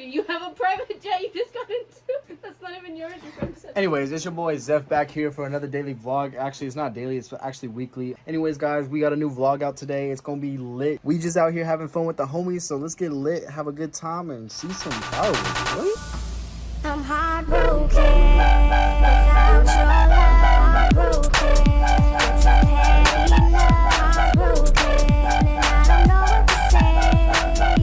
You have a private jet you just got into. That's not even yours. Your friend said. Anyways, it's your boy Zeph back here for another daily vlog. Actually, it's not daily, it's actually weekly. Anyways, guys, we got a new vlog out today. It's gonna be lit. We just out here having fun with the homies, so let's get lit, have a good time, and see some fireworks. Really? I'm heartbroken without your love. Heartbroken, it's a pain. Heartbroken, and I don't know what to say.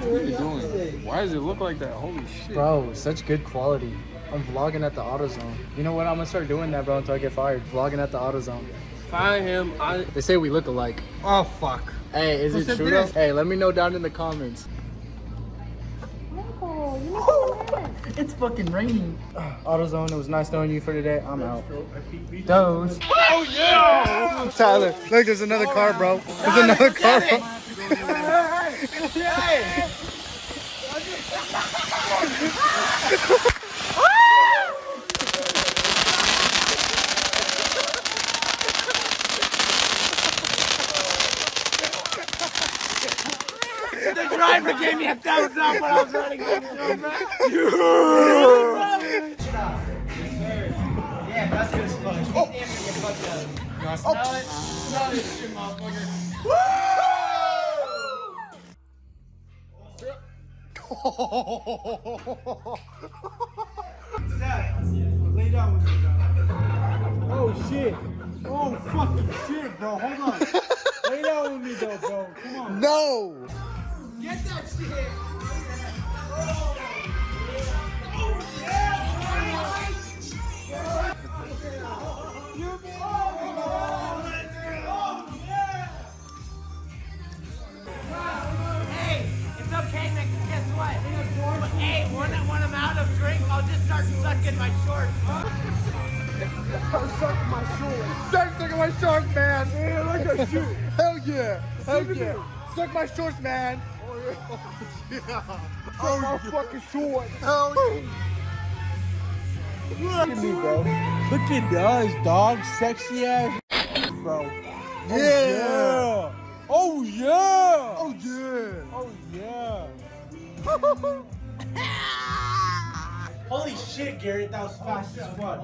What are you doing? Why does it look like that? Holy shit. Bro, such good quality. I'm vlogging at the AutoZone. You know what? I'm gonna start doing that, bro, until I get fired. Vlogging at the AutoZone. Find him. They say we look alike. Oh, fuck. Hey, is it true though? Hey, let me know down in the comments. It's fucking raining. AutoZone, it was nice knowing you for today. I'm out. Those. Oh yeah! Tyler, look, there's another car, bro. There's another car, bro. The driver gave me a thumbs up when I was running. Yeah, that's good as fuck. You want to smell it? Smell this shit, motherfucker. Lay down with me. Oh shit. Oh fucking shit, bro. Hold on. Lay down with me though, bro. Come on. No! Get that shit. Hey, it's okay, Nick. Guess what? Hey, when I'm out of drink, I'll just start sucking my shorts. Start sucking my shorts. Start sucking my shorts, man! Yeah, I like that shit. Hell yeah! Hell Suck yeah! it. Suck my shorts, man! Oh my fucking shorts. Hell yeah! Look at me, bro. Look at us, dog. Sexy ass, bro. Yeah! Oh yeah. Oh yeah! Oh yeah. Holy shit, Garrett, that was fast as fuck.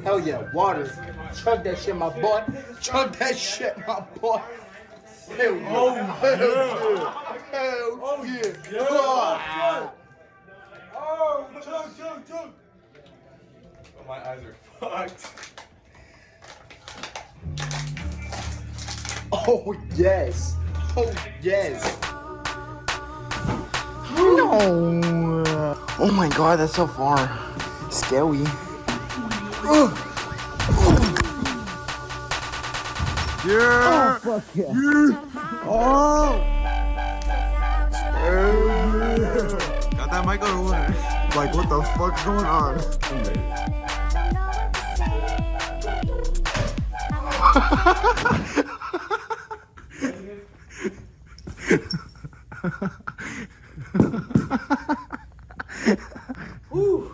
Hell yeah, water. Chug that shit, my boy. Chug that shit, my boy. Hell yeah. Oh, Hell yeah. Hell yeah. Oh, chug. My eyes are fucked. Oh yes. Oh yes. No. Oh my god, that's so far. Scary. Yeah. Oh fuck yeah. Oh. Got that mic on one. Like, what the fuck's going on?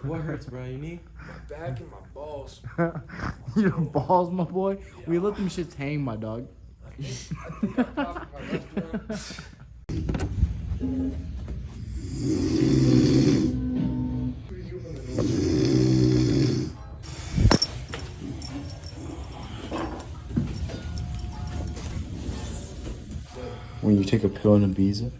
What hurts, bro? You need? My back and my balls. Your balls, my boy. We let them shits hang, my dog. I think I popped my left one. When you take a pill in Ibiza?